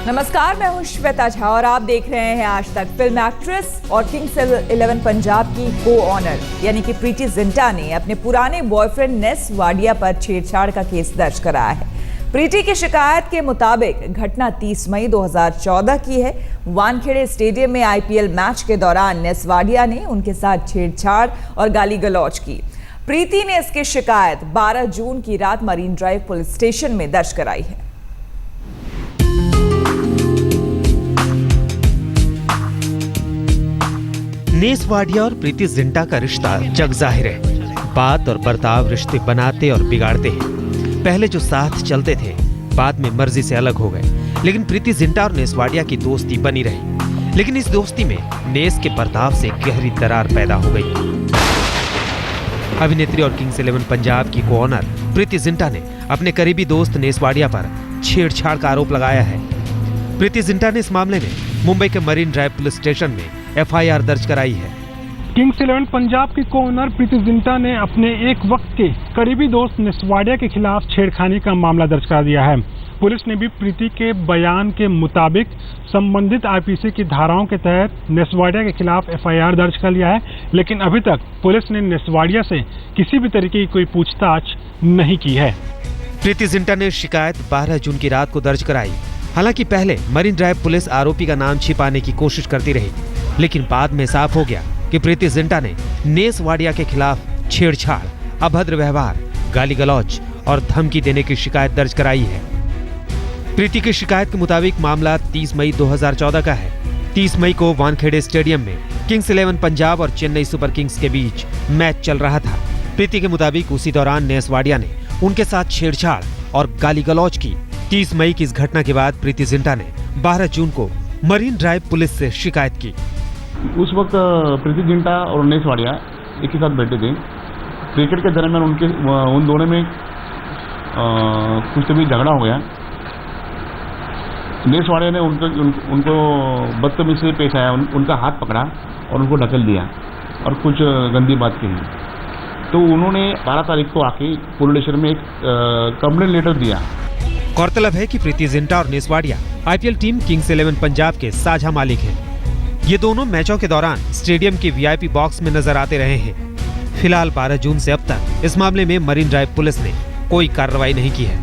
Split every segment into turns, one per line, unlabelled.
नमस्कार, मैं हूं श्वेता झा और आप देख रहे हैं आज तक। फिल्म एक्ट्रेस और किंग्स 11 पंजाब की को ऑनर यानी कि प्रीति जिंटा ने अपने पुराने बॉयफ्रेंड नेस वाडिया पर छेड़छाड़ का केस दर्ज कराया है। प्रीति की शिकायत के मुताबिक घटना 30 मई 2014 की है। वानखेड़े स्टेडियम में आईपीएल मैच के दौरान नेस वाडिया ने उनके साथ छेड़छाड़ और गाली गलौज की। प्रीति ने इसकी शिकायत 12 जून की रात मरीन ड्राइव पुलिस स्टेशन में दर्ज कराई है।
नेस वाडिया और प्रीति जिंटा का रिश्ता जग जाहिर है। बात और बर्ताव रिश्ते बनाते और बिगाड़ते हैं। पहले जो साथ चलते थे बाद में मर्जी से अलग हो गए, लेकिन प्रीति जिंटा और नेस वाडिया की दोस्ती बनी रही। लेकिन इस दोस्ती में नेस के बर्ताव से गहरी दरार पैदा हो गई। अभिनेत्री और किंग्स 11 पंजाब की को ऑनर प्रीति जिंटा ने अपने करीबी दोस्त नेस वाडिया पर छेड़छाड़ का आरोप लगाया है। प्रीति जिंटा ने इस मामले में मुंबई के मरीन ड्राइव पुलिस स्टेशन में एफआईआर दर्ज कराई है।
किंग्स 11 पंजाब की को ऑनर प्रीति जिंटा ने अपने एक वक्त के करीबी दोस्त नेस वाडिया के खिलाफ छेड़खानी का मामला दर्ज करा दिया है। पुलिस ने भी प्रीति के बयान के मुताबिक संबंधित आईपीसी की धाराओं के तहत नेस वाडिया के खिलाफ एफआईआर दर्ज कर लिया है, लेकिन अभी तक पुलिस ने नेस वाडिया से किसी भी तरीके की कोई पूछताछ नहीं की है।
प्रीति जिंटा ने शिकायत 12 जून की रात को दर्ज कराई। हालांकि पहले मरीन ड्राइव पुलिस आरोपी का नाम छिपाने की कोशिश करती रही, लेकिन बाद में साफ हो गया कि प्रीति जिंटा ने नेस वाडिया के खिलाफ छेड़छाड़, अभद्र व्यवहार, गाली गलौज और धमकी देने की शिकायत दर्ज कराई है। प्रीति की शिकायत के मुताबिक मामला 30 मई 2014 का है। 30 मई को वानखेड़े स्टेडियम में किंग्स 11 पंजाब और चेन्नई सुपर किंग्स के बीच मैच चल रहा था। प्रीति के मुताबिक उसी दौरान नेस वाडिया ने उनके साथ छेड़छाड़ और गाली गलौज की। 30 मई की इस घटना के बाद प्रीति जिंटा ने 12 जून को मरीन ड्राइव पुलिस से शिकायत की।
उस वक्त प्रीति जिंटा और नेस वाडिया एक ही साथ बैठे थे। क्रिकेट के दरमियान उन दोनों में कुछ तभी झगड़ा हो गया। नेस वाडिया ने उनको बदतमीजी से पेश आया, उनका हाथ पकड़ा और उनको ढकेल दिया और कुछ गंदी बात कही। तो उन्होंने 12 तारीख को आके पुलिस स्टेशन में एक कंप्लेंट लेटर दिया।
गौरतलब है कि प्रीति जिंटा और Ness Wadia IPL team Kings 11 Punjab के साझा मालिक हैं। ये दोनों मैचों के दौरान स्टेडियम के वीआईपी बॉक्स में नजर आते रहे हैं। फिलहाल 12 जून से अब तक इस मामले में मरीन ड्राइव पुलिस ने कोई कार्रवाई नहीं की है।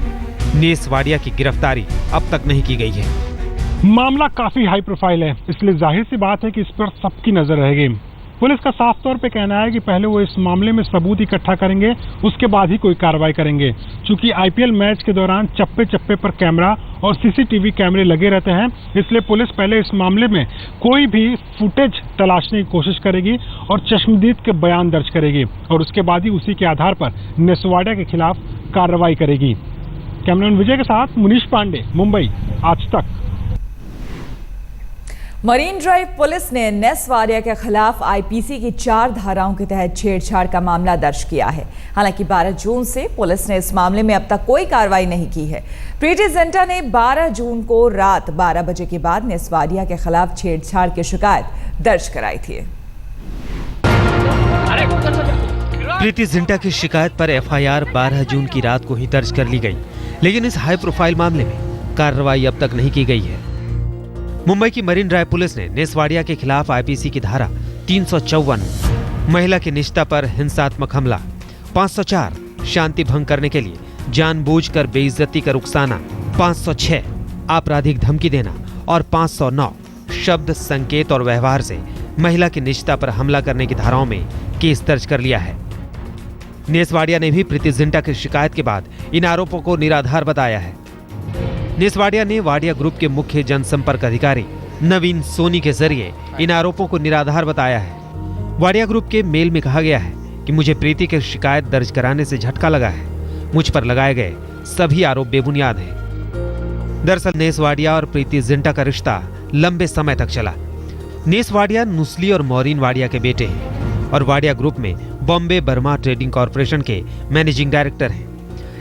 नेस वाडिया की गिरफ्तारी अब तक नहीं की गई है।
मामला काफी हाई प्रोफाइल है, इसलिए जाहिर सी बात है कि इस पर सबकी नजर रहेगी। पुलिस का साफ तौर पे कहना है कि पहले वो इस मामले में सबूत इकट्ठा करेंगे, उसके बाद ही कोई कार्रवाई करेंगे। चूंकि आईपीएल मैच के दौरान चप्पे चप्पे पर कैमरा और सीसीटीवी कैमरे लगे रहते हैं, इसलिए पुलिस पहले इस मामले में कोई भी फुटेज तलाशने की कोशिश करेगी और चश्मदीद के बयान दर्ज करेगी और उसके बाद ही उसी के आधार पर नेस वाडिया के खिलाफ कार्रवाई करेगी। कैमरामैन विजय के साथ मुनीश पांडे, मुंबई, आज तक।
मरीन ड्राइव पुलिस ने नेस वाडिया के खिलाफ आईपीसी की 4 धाराओं के तहत छेड़छाड़ का मामला दर्ज किया है। हालांकि 12 जून से पुलिस ने इस मामले में अब तक कोई कार्रवाई नहीं की है। प्रीति जिंटा ने 12 जून को रात 12 बजे के बाद नेस वाडिया के खिलाफ छेड़छाड़ की शिकायत दर्ज कराई थी।
प्रीति जिंटा की शिकायत पर एफआईआर 12 जून की रात को ही दर्ज कर ली गई, लेकिन इस हाई प्रोफाइल मामले में कार्रवाई अब तक नहीं की गई है। मुंबई की मरीन ड्राइव पुलिस ने नेस वाडिया के खिलाफ आईपीसी की धारा 354 महिला की निजता पर हिंसात्मक हमला, 504 शांति भंग करने के लिए जानबूझकर बेइज्जती कर उकसाना, 506 आपराधिक धमकी देना और 509 शब्द, संकेत और व्यवहार से महिला की निजता पर हमला करने की धाराओं में केस दर्ज कर लिया है। नेस वाडिया ने भी प्रीति जिंटा की शिकायत के बाद इन आरोपों को निराधार बताया है। नेस वाडिया ने वाडिया ग्रुप के मुख्य जनसंपर्क अधिकारी नवीन सोनी के जरिए इन आरोपों को निराधार बताया है। वाडिया ग्रुप के मेल में कहा गया है कि मुझे प्रीति की शिकायत दर्ज कराने से झटका लगा है। मुझ पर लगाए गए सभी आरोप बेबुनियाद हैं। दरअसल नेस वाडिया और प्रीति जिंटा का रिश्ता लंबे समय तक चला। नेस वाडिया नुस्ली और मॉरीन वाडिया के बेटे हैं और वाडिया ग्रुप में बॉम्बे बर्मा ट्रेडिंग कॉर्पोरेशन के मैनेजिंग डायरेक्टर हैं।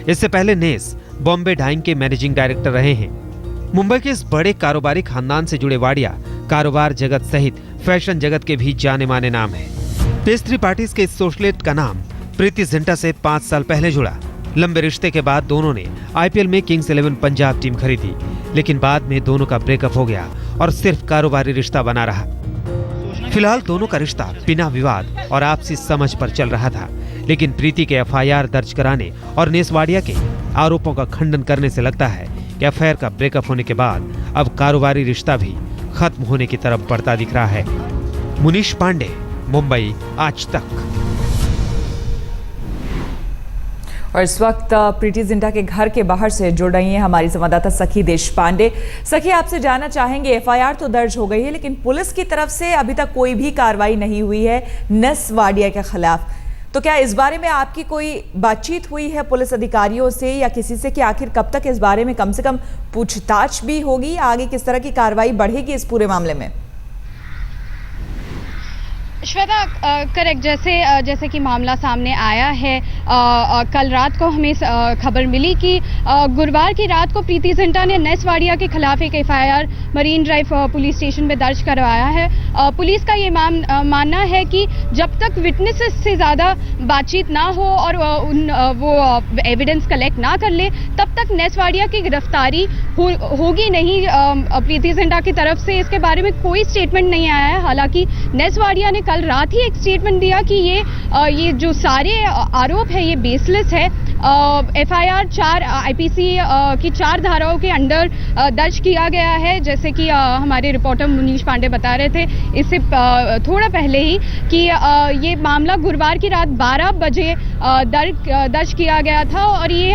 इससे पहले नेस बॉम्बे डाइंग के मैनेजिंग डायरेक्टर रहे हैं। मुंबई के इस बड़े कारोबारी खानदान से जुड़े वाडिया कारोबार जगत सहित फैशन जगत के भी जाने माने नाम है। पेस्ट्री पार्टीज के इस सोशलेट का नाम प्रीति जिंटा से 5 साल पहले जुड़ा। लंबे रिश्ते के बाद दोनों ने आईपीएल में किंग्स 11 पंजाब टीम खरीदी, लेकिन बाद में दोनों का ब्रेकअप हो गया और सिर्फ कारोबारी रिश्ता बना रहा। फिलहाल दोनों का रिश्ता बिना विवाद और आपसी समझ पर चल रहा था, लेकिन प्रीति के एफआईआर दर्ज कराने और नेस वाडिया के आरोपों का खंडन करने से लगता है कि अफेयर का ब्रेकअप होने के बाद अब कारोबारी रिश्ता भी खत्म होने की तरफ बढ़ता दिख रहा है। मुनीश पांडे, मुंबई, आज तक।
और इस वक्त प्रीति जिंटा के घर के बाहर से जुड़ रही हैं हमारी संवाददाता सखी देश पांडे। सखी, आपसे जानना चाहेंगे, एफआईआर तो दर्ज हो गई है, लेकिन पुलिस की तरफ से अभी तक कोई भी कार्रवाई नहीं हुई है नेस वाडिया के खिलाफ। तो क्या इस बारे में आपकी कोई बातचीत हुई है पुलिस अधिकारियों से या किसी से कि आखिर कब तक इस बारे में कम से कम पूछताछ भी होगी, आगे किस तरह की कार्रवाई बढ़ेगी इस पूरे मामले में?
श्वेता, करेक्ट, जैसे कि मामला सामने आया है, कल रात को हमें खबर मिली कि गुरुवार की रात को प्रीति जिंटा ने नेस वाडिया के खिलाफ एक FIR marine drive police station में दर्ज करवाया है। पुलिस का ये मानना है कि जब तक विटनेसेस से ज़्यादा बातचीत ना हो और वो एविडेंस कलेक्ट ना कर ले, तब तक नेस वाडिया की गिरफ्तारी होगी नहीं। प्रीति जिंटा की तरफ से इसके बारे में कोई स्टेटमेंट नहीं आया है। हालांकि नेस वाडिया ने कल रात ही एक स्टेटमेंट दिया कि ये जो सारे आरोप है ये बेसलेस है। एफआईआर 4 आईपीसी की 4 धाराओं के अंडर दर्ज किया गया है, जैसे कि हमारे रिपोर्टर मुनीश पांडे बता रहे थे इससे थोड़ा पहले ही कि ये मामला गुरुवार की रात 12 बजे दर्ज किया गया था। और ये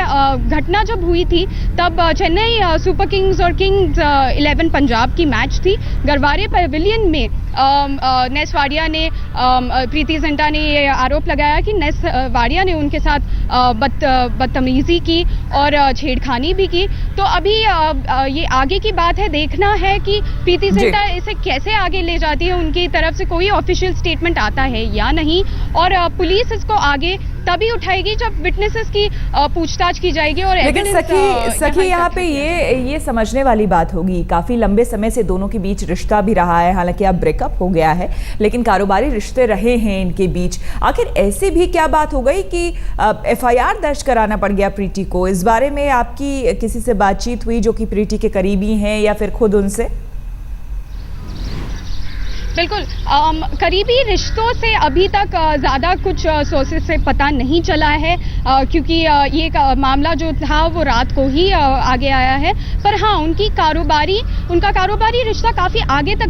घटना जब हुई थी तब चेन्नई सुपर किंग्स और किंग्स 11 पंजाब की मैच थी। गरवारे पवेलियन में नेस वाडिया ने प्रीति जिंटा ने ये आरोप लगाया कि नेस वाडिया ने उनके साथ बदतमीजी की और छेड़खानी भी की। तो अभी ये आगे की बात है, देखना है कि प्रीति जिंटा इसे कैसे आगे ले जाती है। उनकी तरफ से कोई ऑफिशियल स्टेटमेंट आता है या नहीं, और पुलिस इसको आगे तभी उठाएगी जब विटनेसेस की पूछताछ की जाएगी। और
लेकिन सखी यहाँ पे ये समझने वाली बात होगी, काफी लंबे समय से दोनों के बीच रिश्ता भी रहा है, हालांकि अब ब्रेकअप हो गया है, लेकिन कारोबारी रिश्ते रहे हैं इनके बीच। आखिर ऐसी भी क्या बात हो गई कि एफआईआर दर्ज कराना पड़ गया प्रीति को? इस बारे में आपकी किसी से बातचीत हुई जो कि प्रीति के करीबी हैं या फिर खुद उनसे?
बिल्कुल, करीबी रिश्तों से अभी तक ज़्यादा कुछ सोर्सेस से पता नहीं चला है, क्योंकि ये मामला जो था वो रात को ही आगे आया है। पर हाँ, उनका कारोबारी रिश्ता काफ़ी आगे तक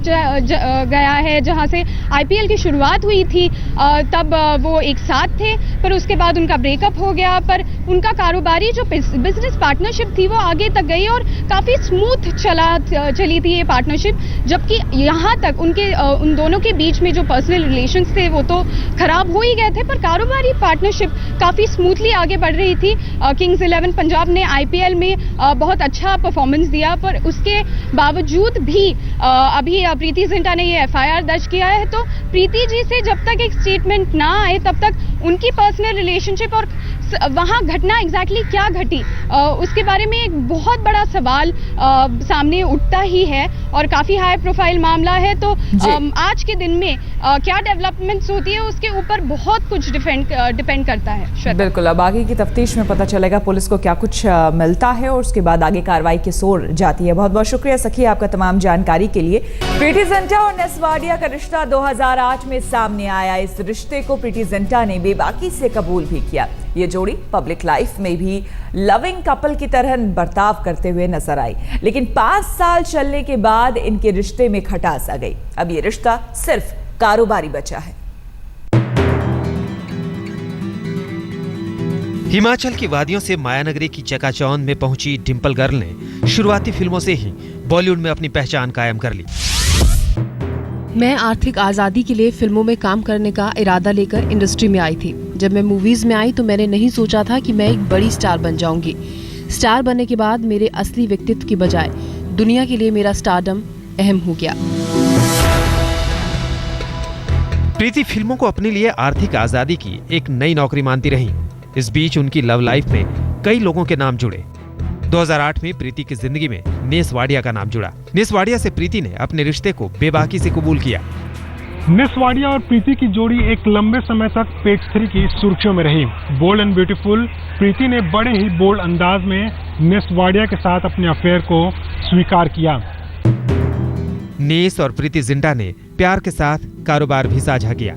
गया है। जहाँ से आईपीएल की शुरुआत हुई थी तब वो एक साथ थे, पर उसके बाद उनका ब्रेकअप हो गया। पर उनका कारोबारी जो बिजनेस पार्टनरशिप थी वो आगे तक गई और काफ़ी स्मूथ चली थी ये पार्टनरशिप। जबकि यहाँ तक उन दोनों के बीच में जो पर्सनल रिलेशंस थे वो तो खराब हो ही गए थे, पर कारोबारी पार्टनरशिप काफ़ी स्मूथली आगे बढ़ रही थी। किंग्स 11 पंजाब ने आईपीएल में बहुत अच्छा परफॉर्मेंस दिया, पर उसके बावजूद भी अभी प्रीति जिंटा ने ये एफआईआर दर्ज किया है। तो प्रीति जी से जब तक एक स्टेटमेंट ना आए तब तक उनकी पर्सनल रिलेशनशिप और वहाँ घटना एग्जैक्टली क्या घटी उसके बारे में एक बहुत बड़ा सवाल सामने उठता ही है, और काफ़ी हाई प्रोफाइल मामला है। तो आज के दिन में क्या डेवलपमेंट्स होती है उसके ऊपर बहुत कुछ डिपेंड करता है।
बिल्कुल, अब आगे की तफ्तीश में पता चलेगा पुलिस को क्या कुछ मिलता है और उसके बाद आगे कार्रवाई की ओर जाती है। बहुत बहुत शुक्रिया सखी आपका तमाम जानकारी के लिए। प्रीति जिंटा और नेस वाडिया का रिश्ता 2008 में सामने आया। इस रिश्ते को प्रीति जिंटा ने बेबाकी से कबूल भी किया। ये जोड़ी पब्लिक लाइफ में भी लविंग कपल की तरह बर्ताव करते हुए नजर आई, लेकिन 5 साल चलने के बाद इनके रिश्ते में खटास आ गई। अब ये रिश्ता सिर्फ कारोबारी बचा है।
हिमाचल की वादियों से मायानगरी की चकाचौंध में पहुंची डिंपल गर्ल ने शुरुआती फिल्मों से ही बॉलीवुड में अपनी पहचान कायम कर ली।
मैं आर्थिक आज़ादी के लिए फिल्मों में काम करने का इरादा लेकर इंडस्ट्री में आई थी। जब मैं मूवीज में आई तो मैंने नहीं सोचा था कि मैं एक बड़ी स्टार बन जाऊंगी। स्टार बनने के बाद मेरे असली व्यक्तित्व की बजाय दुनिया के लिए मेरा स्टारडम अहम हो गया।
प्रीति फिल्मों को अपने लिए आर्थिक आजादी की एक नई नौकरी मानती रही। इस बीच उनकी लव लाइफ में कई लोगों के नाम जुड़े। 2008 में प्रीति की जिंदगी में नेस वाडिया का नाम जुड़ा। नेस वाडिया से प्रीति ने अपने रिश्ते को बेबाकी से कबूल किया।
नेस वाडिया और प्रीति की जोड़ी एक लंबे समय तक पेज 3 की सुर्खियों में रही। बोल्ड एंड ब्यूटीफुल प्रीति ने बड़े ही बोल्ड अंदाज में नेस वाडिया के साथ अपने अफेयर को स्वीकार किया।
नेस और प्रीति जिंटा ने प्यार के साथ कारोबार भी साझा किया।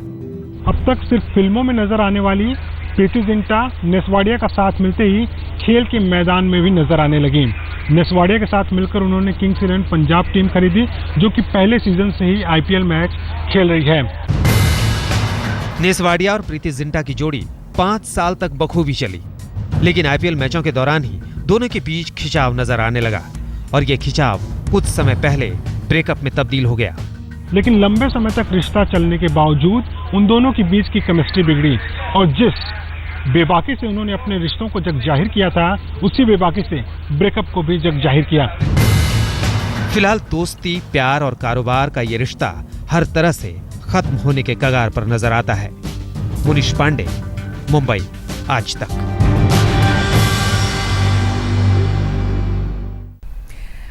अब तक सिर्फ फिल्मों में नजर आने वाली प्रीति जिंटा नेस वाडिया का साथ मिलते ही खेल के मैदान में भी नजर आने लगी। नेस वाडिया के साथ मिलकर उन्होंने किंग्स 11 पंजाब टीम खरीदी, जो कि पहले सीजन से ही आईपीएल मैच खेल रही है।
नेस वाडिया और प्रीति जिंटा की जोड़ी 5 साल तक बखूबी चली, लेकिन आईपीएल मैचों के दौरान ही दोनों के बीच खिंचाव नजर आने लगा और ये खिंचाव कुछ समय पहले ब्रेकअप में तब्दील हो गया।
लेकिन लंबे समय तक रिश्ता चलने के बावजूद उन दोनों के बीच की केमिस्ट्री बिगड़ी और जिस बेबाकी से उन्होंने अपने रिश्तों को जग जाहिर किया था, उसी बेबाकी से ब्रेकअप को भी जग जाहिर किया।
फिलहाल दोस्ती, प्यार और कारोबार का ये रिश्ता हर तरह से खत्म होने के कगार पर नजर आता है। मुनीश पांडे, मुंबई, आज तक।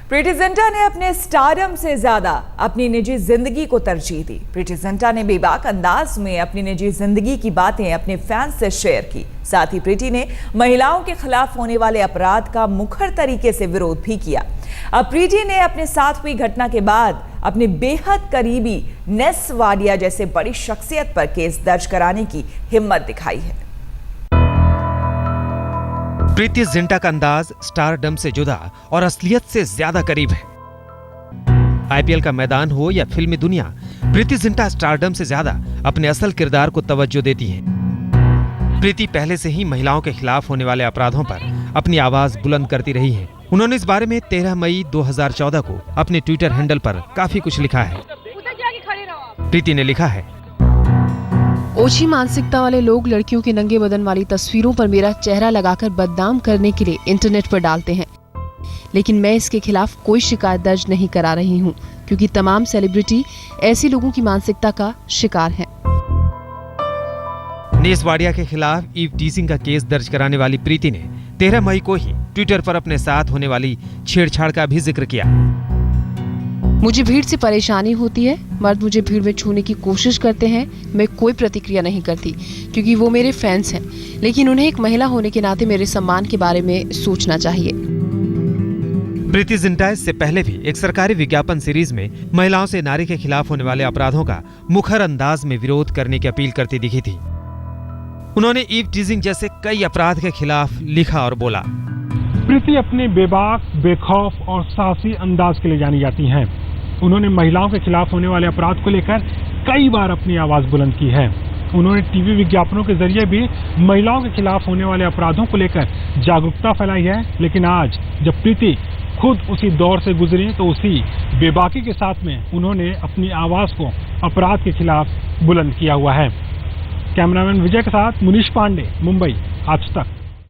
प्रीति जिंटा ने अपने स्टारडम से ज्यादा अपनी निजी जिंदगी को तरजीह दी। प्रीति जिंटा ने बेबाक अंदाज में अपनी निजी जिंदगी की बातें अपने फैंस से शेयर की। साथ ही प्रीति ने महिलाओं के खिलाफ होने वाले अपराध का मुखर तरीके से विरोध भी किया। अब प्रीति ने अपने साथ हुई घटना के बाद अपने बेहद करीबी नेस वाडिया जैसे बड़ी शख्सियत पर केस दर्ज कराने की हिम्मत दिखाई है।
प्रीति जिंटा का अंदाज स्टारडम से जुदा और असलियत से ज्यादा करीब है। आईपीएल का मैदान हो या फिल्मी दुनिया, प्रीति जिंटा स्टारडम से ज्यादा अपने असल किरदार को तवज्जो देती हैं। प्रीति पहले से ही महिलाओं के खिलाफ होने वाले अपराधों पर अपनी आवाज बुलंद करती रही हैं। उन्होंने इस बारे में 13 मई 2014 को अपने ट्विटर हैंडल पर काफी कुछ लिखा है। प्रीति ने लिखा है,
ओछी मानसिकता वाले लोग लड़कियों के नंगे बदन वाली तस्वीरों पर मेरा चेहरा लगाकर बदनाम करने के लिए इंटरनेट पर डालते हैं, लेकिन मैं इसके खिलाफ कोई शिकायत दर्ज नहीं करा रही हूं, क्योंकि तमाम सेलिब्रिटी ऐसी लोगों की मानसिकता का शिकार हैं।
नेस वाडिया के खिलाफ ईव टीजिंग का केस दर्ज कराने वाली प्रीति ने 13 मई को ही ट्विटर पर अपने साथ होने वाली छेड़छाड़ का भी जिक्र किया।
मुझे भीड़ से परेशानी होती है, मर्द मुझे भीड़ में छूने की कोशिश करते हैं, मैं कोई प्रतिक्रिया नहीं करती क्योंकि वो मेरे फैंस हैं, लेकिन उन्हें एक महिला होने के नाते मेरे सम्मान के बारे में सोचना चाहिए।
प्रीति जिंटा इससे पहले भी एक सरकारी विज्ञापन सीरीज में महिलाओं से नारी के खिलाफ होने वाले अपराधों का मुखर अंदाज में विरोध करने की अपील करती दिखी थी। उन्होंने ईव टीजिंग जैसे कई अपराध के खिलाफ लिखा और बोला।
प्रीति अपने बेबाक, बेखौफ और साहसी अंदाज के लिए जानी जाती हैं। उन्होंने महिलाओं के खिलाफ होने वाले अपराध को लेकर कई बार अपनी आवाज बुलंद की है। उन्होंने टीवी विज्ञापनों के जरिए भी महिलाओं के खिलाफ होने वाले अपराधों को लेकर जागरूकता फैलाई है। लेकिन आज जब प्रीति खुद उसी दौर से गुजरी तो उसी बेबाकी के साथ में उन्होंने अपनी आवाज को अपराध के खिलाफ बुलंद किया हुआ है। कैमरामैन विजय के साथ मुनीश पांडे, मुंबई, आज तक।